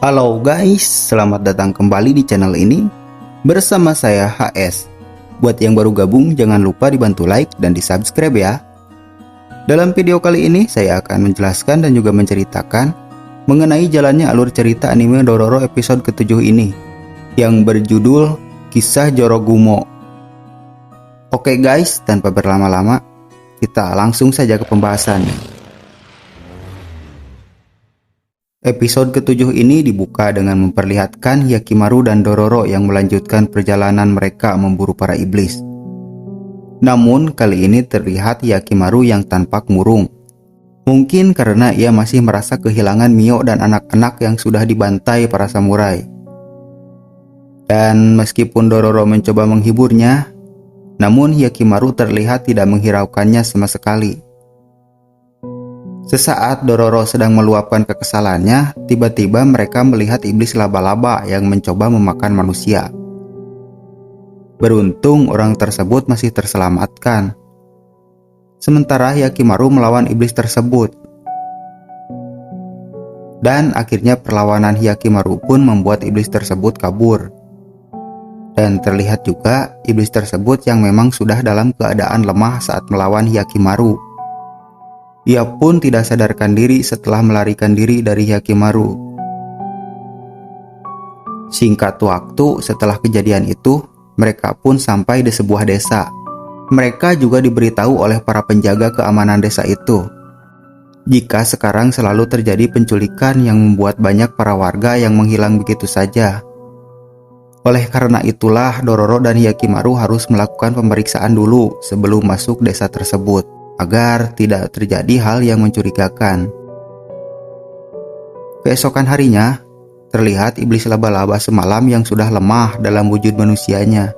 Halo guys, selamat datang kembali di channel ini bersama saya HS. Buat yang baru gabung, jangan lupa dibantu like dan di subscribe ya. Dalam video kali ini, saya akan menjelaskan dan juga menceritakan mengenai jalannya alur cerita anime Dororo episode ke-7 ini, yang berjudul Kisah Jorogumo. Oke guys, tanpa berlama-lama, kita langsung saja ke pembahasannya. Episode ke-7 ini dibuka dengan memperlihatkan Hyakkimaru dan Dororo yang melanjutkan perjalanan mereka memburu para iblis. Namun kali ini terlihat Hyakkimaru yang tampak murung. Mungkin karena ia masih merasa kehilangan Mio dan anak-anak yang sudah dibantai para samurai. Dan meskipun Dororo mencoba menghiburnya, namun Hyakkimaru terlihat tidak menghiraukannya sama sekali. Sesaat Dororo sedang meluapkan kekesalannya, tiba-tiba mereka melihat iblis laba-laba yang mencoba memakan manusia. Beruntung orang tersebut masih terselamatkan. Sementara Hyakkimaru melawan iblis tersebut. Dan akhirnya perlawanan Hyakkimaru pun membuat iblis tersebut kabur. Dan terlihat juga iblis tersebut yang memang sudah dalam keadaan lemah saat melawan Hyakkimaru. Ia pun tidak sadarkan diri setelah melarikan diri dari Hyakkimaru. Singkat waktu setelah kejadian itu, mereka pun sampai di sebuah desa. Mereka juga diberitahu oleh para penjaga keamanan desa itu, jika sekarang selalu terjadi penculikan yang membuat banyak para warga yang menghilang begitu saja. Oleh karena itulah Dororo dan Hyakkimaru harus melakukan pemeriksaan dulu sebelum masuk desa tersebut, agar tidak terjadi hal yang mencurigakan. Keesokan harinya, terlihat iblis laba-laba semalam yang sudah lemah dalam wujud manusianya.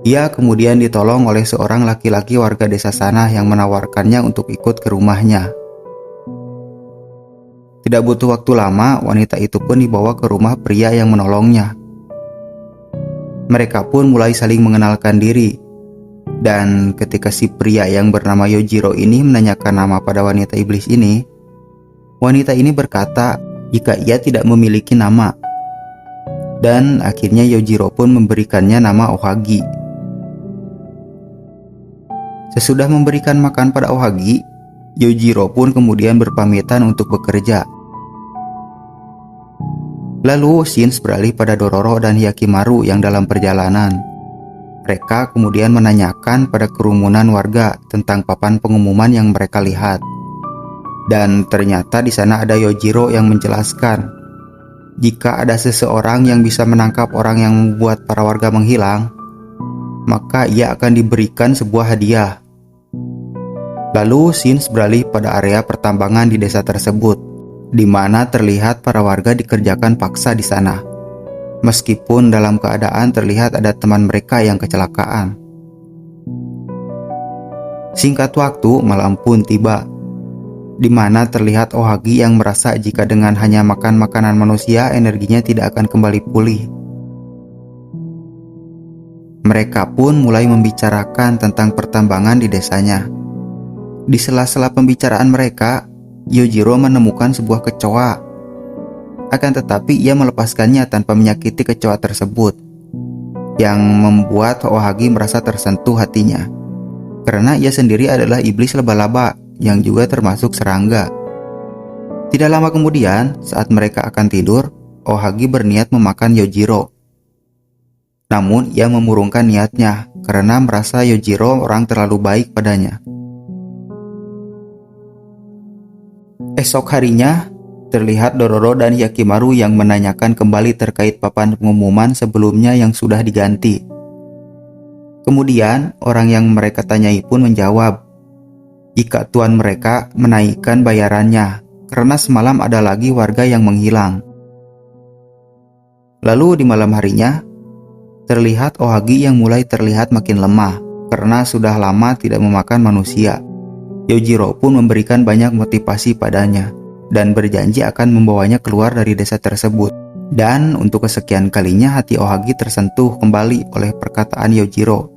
Ia kemudian ditolong oleh seorang laki-laki warga desa sana yang menawarkannya untuk ikut ke rumahnya. Tidak butuh waktu lama, wanita itu pun dibawa ke rumah pria yang menolongnya. Mereka pun mulai saling mengenalkan diri. Dan ketika si pria yang bernama Yojiro ini menanyakan nama pada wanita iblis ini, wanita ini berkata jika ia tidak memiliki nama. Dan akhirnya Yojiro pun memberikannya nama Ohagi. Sesudah memberikan makan pada Ohagi, Yojiro pun kemudian berpamitan untuk bekerja. Lalu scenes beralih pada Dororo dan Hyakkimaru yang dalam perjalanan. Mereka kemudian menanyakan pada kerumunan warga tentang papan pengumuman yang mereka lihat. Dan ternyata di sana ada Yojiro yang menjelaskan, jika ada seseorang yang bisa menangkap orang yang membuat para warga menghilang, maka ia akan diberikan sebuah hadiah. Lalu scenes beralih pada area pertambangan di desa tersebut, di mana terlihat para warga dikerjakan paksa di sana. Meskipun dalam keadaan terlihat ada teman mereka yang kecelakaan. Singkat waktu, malam pun tiba, di mana terlihat Ohagi yang merasa jika dengan hanya makan makanan manusia energinya tidak akan kembali pulih. Mereka pun mulai membicarakan tentang pertambangan di desanya. Di sela-sela pembicaraan mereka, Yojiro menemukan sebuah kecoa. Akan tetapi ia melepaskannya tanpa menyakiti kecoa tersebut, yang membuat Ohagi merasa tersentuh hatinya, karena ia sendiri adalah iblis laba-laba yang juga termasuk serangga. Tidak lama kemudian, saat mereka akan tidur, Ohagi berniat memakan Yojiro. Namun ia memurungkan niatnya karena merasa Yojiro orang terlalu baik padanya. Esok harinya, terlihat Dororo dan Hyakkimaru yang menanyakan kembali terkait papan pengumuman sebelumnya yang sudah diganti. Kemudian, orang yang mereka tanyai pun menjawab, jika tuan mereka menaikkan bayarannya, karena semalam ada lagi warga yang menghilang. Lalu di malam harinya, terlihat Ohagi yang mulai terlihat makin lemah, karena sudah lama tidak memakan manusia. Yojiro pun memberikan banyak motivasi padanya, dan berjanji akan membawanya keluar dari desa tersebut. Dan untuk kesekian kalinya hati Ohagi tersentuh kembali oleh perkataan Yojiro.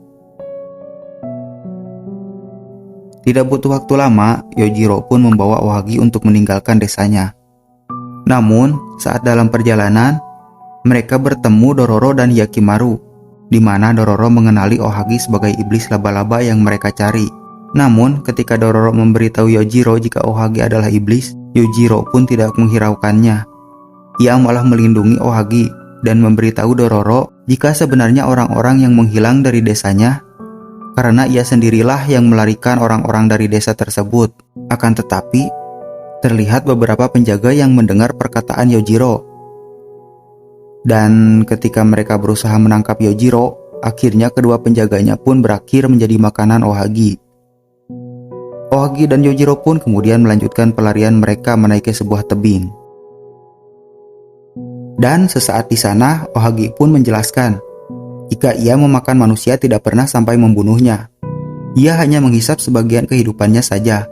Tidak butuh waktu lama, Yojiro pun membawa Ohagi untuk meninggalkan desanya. Namun, saat dalam perjalanan, mereka bertemu Dororo dan Hyakimaru, di mana Dororo mengenali Ohagi sebagai iblis laba-laba yang mereka cari. Namun, ketika Dororo memberitahu Yojiro jika Ohagi adalah iblis, Yojiro pun tidak menghiraukannya. Ia malah melindungi Ohagi dan memberitahu Dororo jika sebenarnya orang-orang yang menghilang dari desanya karena ia sendirilah yang melarikan orang-orang dari desa tersebut. Akan tetapi, terlihat beberapa penjaga yang mendengar perkataan Yojiro. Dan ketika mereka berusaha menangkap Yojiro, akhirnya kedua penjaganya pun berakhir menjadi makanan Ohagi. Ohagi dan Yojiro pun kemudian melanjutkan pelarian mereka menaiki sebuah tebing. Dan sesaat di sana, Ohagi pun menjelaskan jika ia memakan manusia tidak pernah sampai membunuhnya. Ia hanya menghisap sebagian kehidupannya saja.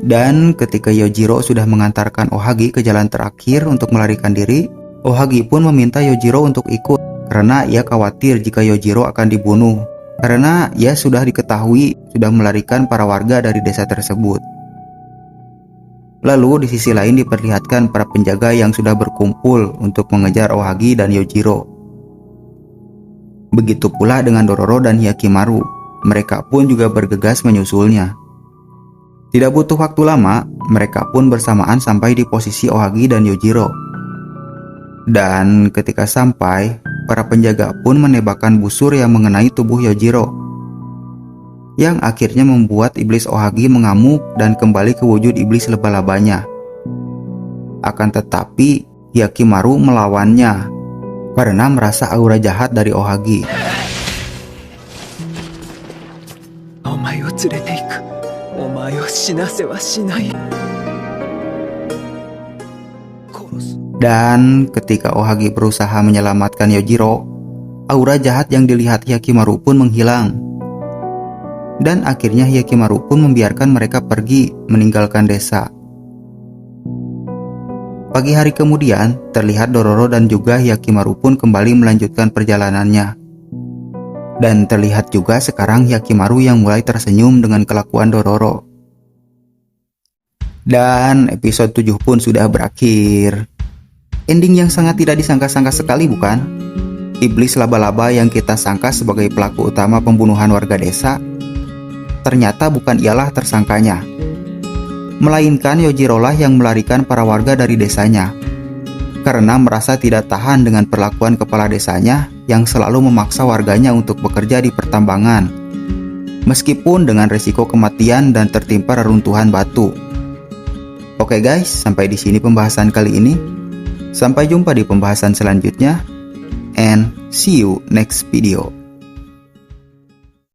Dan ketika Yojiro sudah mengantarkan Ohagi ke jalan terakhir untuk melarikan diri, Ohagi pun meminta Yojiro untuk ikut karena ia khawatir jika Yojiro akan dibunuh karena ia sudah diketahui sudah melarikan para warga dari desa tersebut. Lalu di sisi lain diperlihatkan para penjaga yang sudah berkumpul untuk mengejar Ohagi dan Yojiro. Begitu pula dengan Dororo dan Hyakimaru, mereka pun juga bergegas menyusulnya. Tidak butuh waktu lama, mereka pun bersamaan sampai di posisi Ohagi dan Yojiro. Dan ketika sampai, para penjaga pun menembakkan busur yang mengenai tubuh Yojiro, yang akhirnya membuat iblis Ohagi mengamuk dan kembali ke wujud iblis laba-labanya. Akan tetapi, Hyakimaru melawannya karena merasa aura jahat dari Ohagi. Dan ketika Ohagi berusaha menyelamatkan Yojiro, aura jahat yang dilihat Hyakimaru pun menghilang. Dan akhirnya Hyakimaru pun membiarkan mereka pergi meninggalkan desa. Pagi hari kemudian, terlihat Dororo dan juga Hyakimaru pun kembali melanjutkan perjalanannya. Dan terlihat juga sekarang Hyakimaru yang mulai tersenyum dengan kelakuan Dororo. Dan episode 7 pun sudah berakhir. Ending yang sangat tidak disangka-sangka sekali, bukan? Iblis laba-laba yang kita sangka sebagai pelaku utama pembunuhan warga desa, ternyata bukan ialah tersangkanya, melainkan Yojiro lah yang melarikan para warga dari desanya, karena merasa tidak tahan dengan perlakuan kepala desanya yang selalu memaksa warganya untuk bekerja di pertambangan, meskipun dengan resiko kematian dan tertimpa reruntuhan batu. Oke guys, sampai di sini pembahasan kali ini. Sampai jumpa di pembahasan selanjutnya, and see you next video.